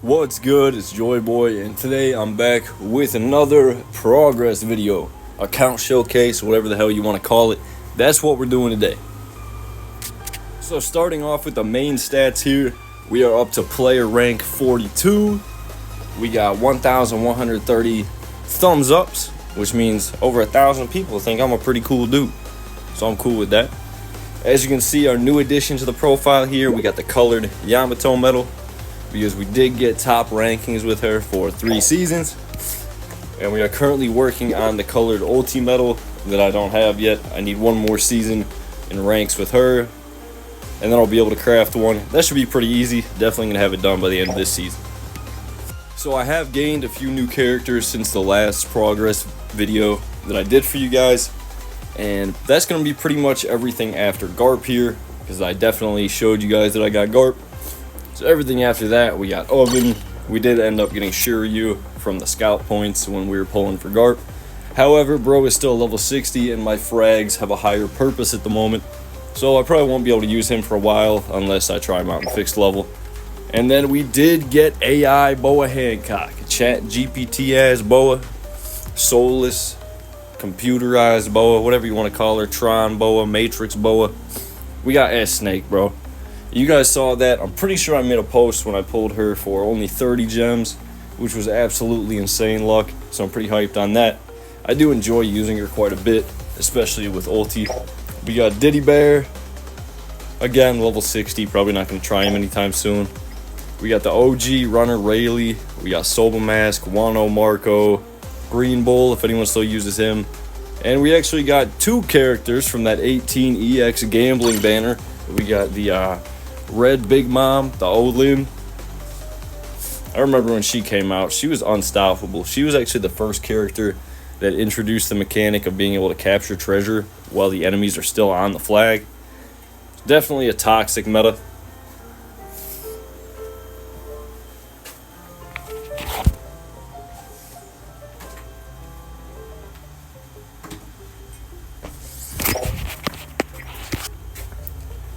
What's good? It's Joy Boy, and today I'm back with another progress video, account showcase, whatever the hell you want to call it. That's what we're doing today. So starting off with the main stats here, we are up to player rank 42. We got 1,130 thumbs ups, which means over 1,000 people think I'm a pretty cool dude. So I'm cool with that. As you can see, our new addition to the profile here, we got the colored Yamato medal, because we did get top rankings with her for 3 seasons, and we are currently working on the colored Ulti medal that I don't have yet. I need one more season in ranks with her, and then I'll be able to craft one. That should be pretty easy. Definitely gonna have it done by the end of this season. So I have gained a few new characters since the last progress video that I did for you guys, and that's gonna be pretty much everything after Garp here, because I definitely showed you guys that I got Garp. So everything after that, we got Oven. We did end up getting Shiryu from the scout points when we were pulling for Garp. However, bro is still level 60 and my frags have a higher purpose at the moment. So I probably won't be able to use him for a while unless I try him out in fixed level. And then we did get AI Boa Hancock. Chat GPT ass Boa. Soulless, computerized Boa, whatever you want to call her. Tron Boa, Matrix Boa. We got S-Snake, bro. You guys saw that. I'm pretty sure I made a post when I pulled her for only 30 gems, which was absolutely insane luck, so I'm pretty hyped on that. I do enjoy using her quite a bit, especially with Ulti. We got Diddy Bear, again, level 60, probably not going to try him anytime soon. We got the OG runner Rayleigh, we got Soba Mask, Wano Marco, Green Bull, if anyone still uses him. And we actually got 2 characters from that 18EX gambling banner. We got the Red Big Mom, the Olim. I remember when she came out, she was unstoppable. She was actually the first character that introduced the mechanic of being able to capture treasure while the enemies are still on the flag. Definitely a toxic meta.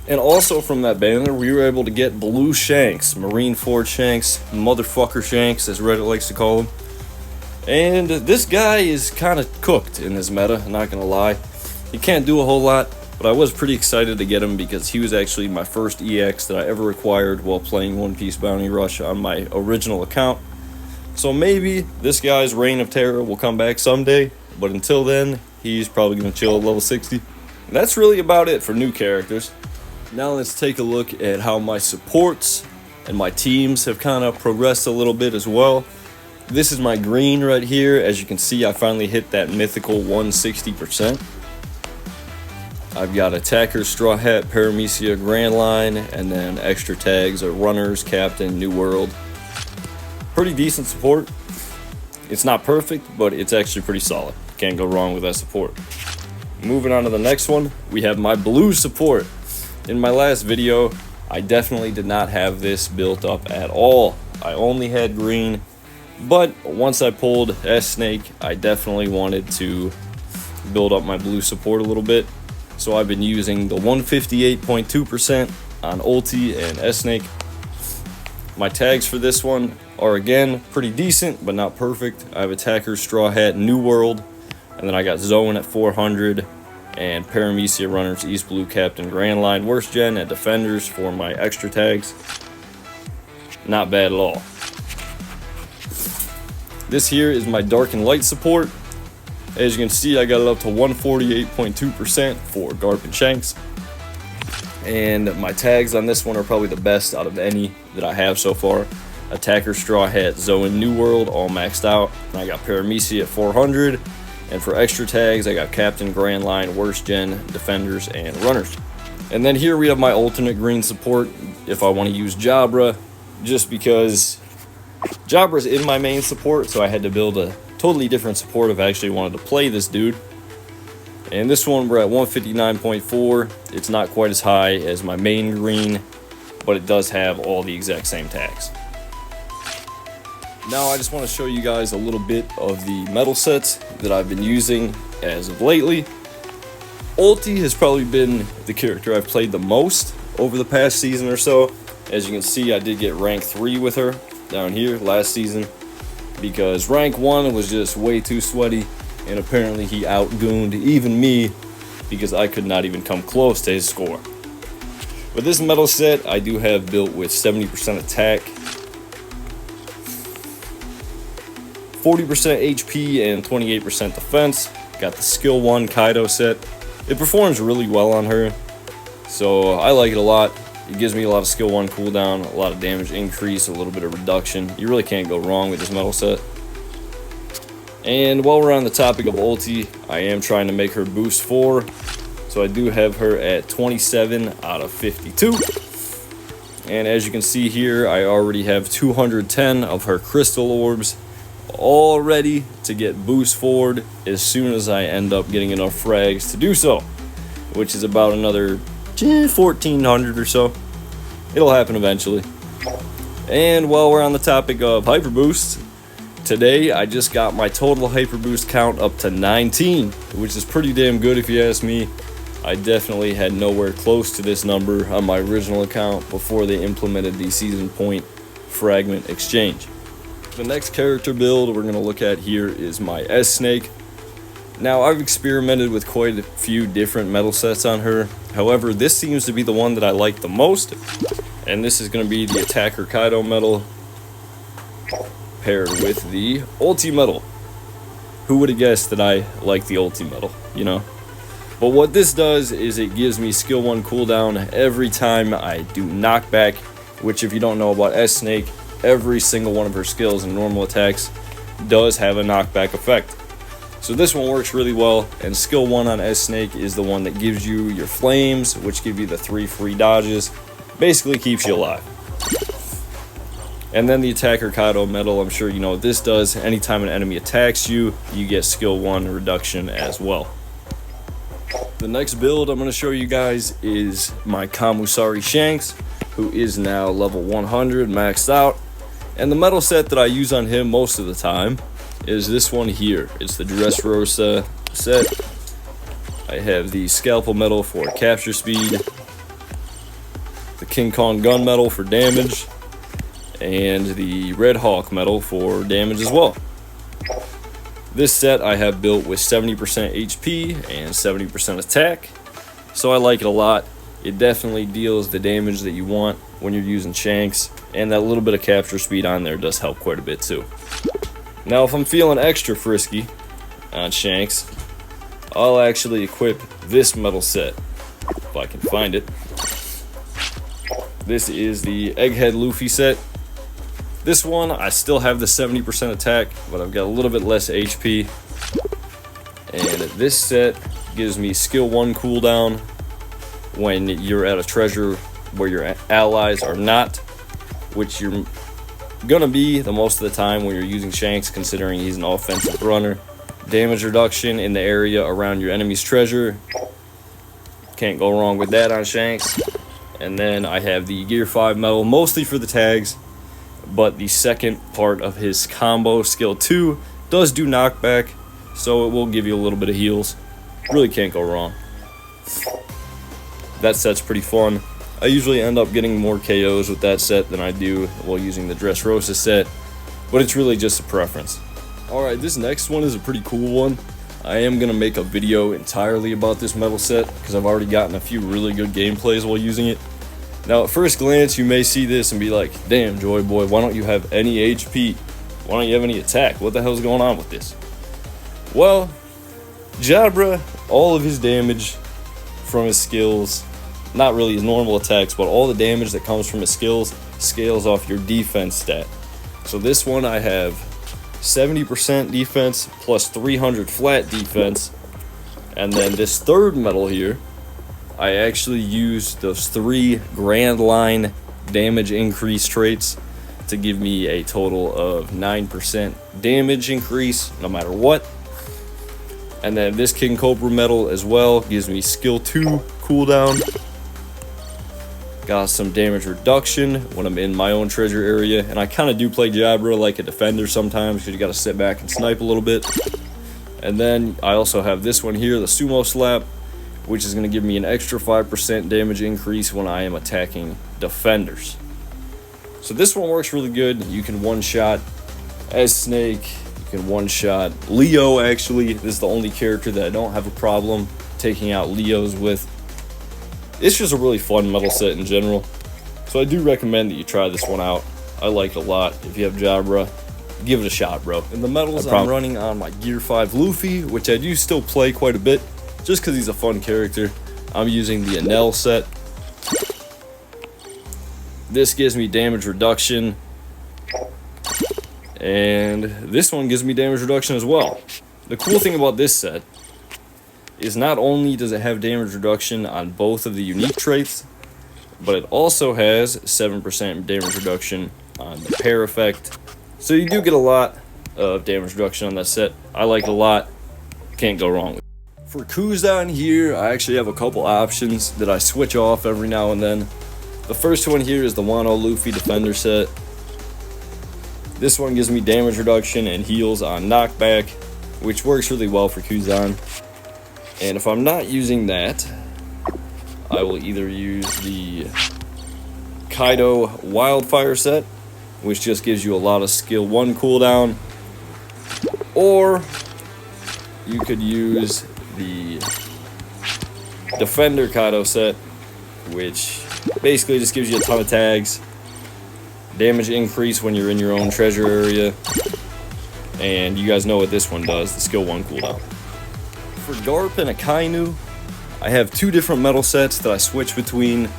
And also from that banner, we were able to get Blue Shanks, Marineford Shanks, motherfucker Shanks, as Reddit likes to call him. And this guy is kind of cooked in this meta, I'm not gonna lie. He can't do a whole lot, but I was pretty excited to get him because he was actually my first EX that I ever acquired while playing One Piece Bounty Rush on my original account. So maybe this guy's Reign of Terror will come back someday, but until then, he's probably gonna chill at level 60. And that's really about it for new characters. Now let's take a look at how my supports and my teams have kind of progressed a little bit as well. This is my green right here. As you can see, I finally hit that mythical 160%. I've got Attacker, Straw Hat, Paramecia, Grand Line, and then extra tags are Runners, Captain, New World. Pretty decent support. It's not perfect, but it's actually pretty solid. Can't go wrong with that support. Moving on to the next one, we have my blue support. In my last video, I definitely did not have this built up at all. I only had green, but once I pulled S-Snake, I definitely wanted to build up my blue support a little bit. So I've been using the 158.2% on Ulti and S-Snake. My tags for this one are again pretty decent, but not perfect. I have Attacker, Straw Hat, New World, and then I got Zone at 400. And Paramecia Runners, East Blue, Captain, Grand Line, Worst Gen, and Defenders for my extra tags. Not bad at all. This here is my Dark and Light support. As you can see, I got it up to 148.2% for Garp and Shanks. And my tags on this one are probably the best out of any that I have so far. Attacker, Straw Hat, Zoe, New World, all maxed out. And I got Paramecia at 400. And for extra tags, I got Captain, Grand Line, Worst Gen, Defenders, and Runners. And then here we have my alternate green support if I want to use Jabra, just because Jabra's in my main support, so I had to build a totally different support if I actually wanted to play this dude. And this one, we're at 159.4. It's not quite as high as my main green, but it does have all the exact same tags. Now I just want to show you guys a little bit of the metal sets that I've been using as of lately. Ulti has probably been the character I've played the most over the past season or so. As you can see, I did get rank 3 with her. down here last season because rank 1 was just way too sweaty, and apparently he outgooned even me because I could not even come close to his score. But this medal set I do have built with 70% attack, 40% HP, and 28% defense. Got the skill 1 Kaido set. It performs really well on her, so I like it a lot. It gives me a lot of skill 1 cooldown, a lot of damage increase, a little bit of reduction. You really can't go wrong with this medal set. And while we're on the topic of ulti, I am trying to make her boost 4. So I do have her at 27 out of 52. And as you can see here, I already have 210 of her crystal orbs all ready to get boost forward as soon as I end up getting enough frags to do so, which is about another 1400 or so. It'll happen eventually. And while we're on the topic of hyper boosts, today I just got my total hyper boost count up to 19, which is pretty damn good if you ask me. I definitely had nowhere close to this number on my original account before they implemented the season point fragment exchange. The next character build we're going to look at here is my S-Snake. Now, I've experimented with quite a few different medal sets on her. However, this seems to be the one that I like the most. And this is going to be the Attacker Kaido medal paired with the Ulti medal. Who would have guessed that I like the Ulti medal, you know? But what this does is it gives me skill 1 cooldown every time I do knockback, which if you don't know about S-Snake, every single one of her skills and normal attacks does have a knockback effect. So this one works really well, and skill 1 on S-Snake is the one that gives you your flames, which give you the 3 free dodges, basically keeps you alive. And then the Attacker Kaido medal, I'm sure you know what this does. Anytime an enemy attacks you, you get skill 1 reduction as well. The next build I'm going to show you guys is my Kamusari Shanks, who is now level 100 maxed out. And the medal set that I use on him most of the time is this one here. It's the Dressrosa set. I have the Scalpel medal for capture speed, the King Kong gun medal for damage, and the Red Hawk medal for damage as well. This set I have built with 70% HP and 70% attack, so I like it a lot. It definitely deals the damage that you want when you're using Shanks, and that little bit of capture speed on there does help quite a bit too. Now, if I'm feeling extra frisky on Shanks, I'll actually equip this medal set, if I can find it. This is the Egghead Luffy set. This one, I still have the 70% attack, but I've got a little bit less HP. And this set gives me skill 1 cooldown when you're at a treasure where your allies are not, which you're gonna be the most of the time when you're using Shanks, considering he's an offensive runner. Damage reduction in the area around your enemy's treasure. Can't go wrong with that on Shanks. And then I have the Gear 5 medal, mostly for the tags, but the second part of his combo, skill 2, does do knockback, so it will give you a little bit of heals. Really can't go wrong. That set's pretty fun. I usually end up getting more KOs with that set than I do while using the Dressrosa set, but it's really just a preference. Alright, this next one is a pretty cool one. I am going to make a video entirely about this medal set, because I've already gotten a few really good gameplays while using it. Now, at first glance, you may see this and be like, damn, Joy Boy, why don't you have any HP? Why don't you have any attack? What the hell's going on with this? Well, Jabra, all of his damage from his skills, not really his normal attacks, but all the damage that comes from his skills scales off your defense stat. So this one I have 70% defense plus 300 flat defense. And then this third medal here, I actually use those 3 Grand Line damage increase traits to give me a total of 9% damage increase no matter what. And then this King Cobra medal as well gives me skill 2 cooldown. Got some damage reduction when I'm in my own treasure area, and I kind of do play Jabra like a defender sometimes because you got to sit back and snipe a little bit. And then I also have this one here, the Sumo Slap, which is going to give me an extra 5% damage increase when I am attacking defenders. So this one works really good. You can one-shot as Snake, you can one-shot Leo. Actually, this is the only character that I don't have a problem taking out Leos with. It's just a really fun metal set in general, so I do recommend that you try this one out. I like it a lot. If you have Jabra, give it a shot, bro. And the metals I'm running on my Gear 5 Luffy, which I do still play quite a bit, just because he's a fun character. I'm using the Enel set. This gives me damage reduction, and this one gives me damage reduction as well. The cool thing about this set is not only does it have damage reduction on both of the unique traits, but it also has 7% damage reduction on the pair effect. So you do get a lot of damage reduction on that set. I like it a lot. Can't go wrong with it. For Kuzzon here, I actually have a couple options that I switch off every now and then. The first one here is the Wano Luffy Defender set. This one gives me damage reduction and heals on knockback, which works really well for Kuzzon. And if I'm not using that, I will either use the Kaido Wildfire set, which just gives you a lot of skill 1 cooldown, or you could use the Defender Kaido set, which basically just gives you a ton of tags, damage increase when you're in your own treasure area, and you guys know what this one does, the skill 1 cooldown. For Garp and Akainu, I have 2 different metal sets that I switch between,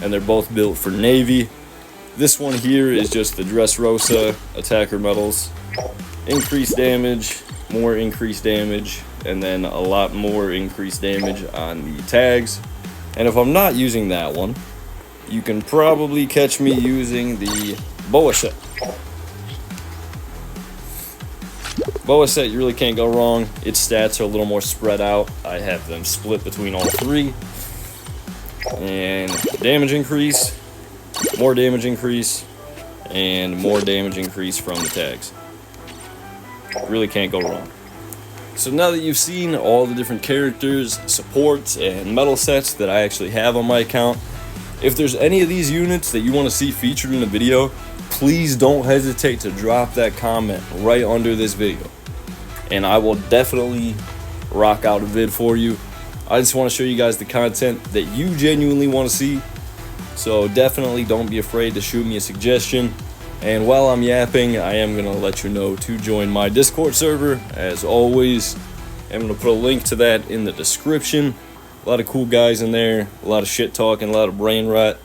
and they're both built for Navy. This one here is just the Dressrosa attacker metals. Increased damage, more increased damage, and then a lot more increased damage on the tags. And if I'm not using that one, you can probably catch me using the Boa set. Boa set, you really can't go wrong. Its stats are a little more spread out. I have them split between all 3. And damage increase, more damage increase, and more damage increase from the tags. Really can't go wrong. So now that you've seen all the different characters, supports, and metal sets that I actually have on my account, if there's any of these units that you want to see featured in a video, please don't hesitate to drop that comment right under this video, and I will definitely rock out a vid for you. I just want to show you guys the content that you genuinely want to see, so definitely don't be afraid to shoot me a suggestion. And while I'm yapping, I am going to let you know to join my Discord server. As always, I'm going to put a link to that in the description. A lot of cool guys in there, a lot of shit talking, a lot of brain rot,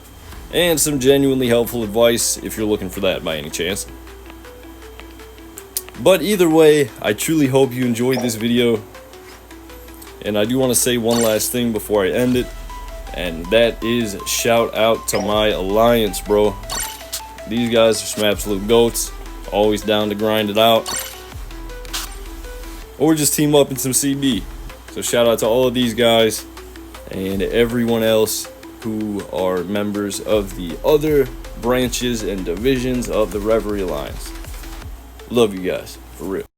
and some genuinely helpful advice if you're looking for that by any chance. But either way, I truly hope you enjoyed this video. And I do want to say one last thing before I end it, and that is shout out to my alliance, bro. These guys are some absolute goats, always down to grind it out, or just team up in some CB. So shout out to all of these guys and everyone else who are members of the other branches and divisions of the Reverie Alliance. Love you guys, for real.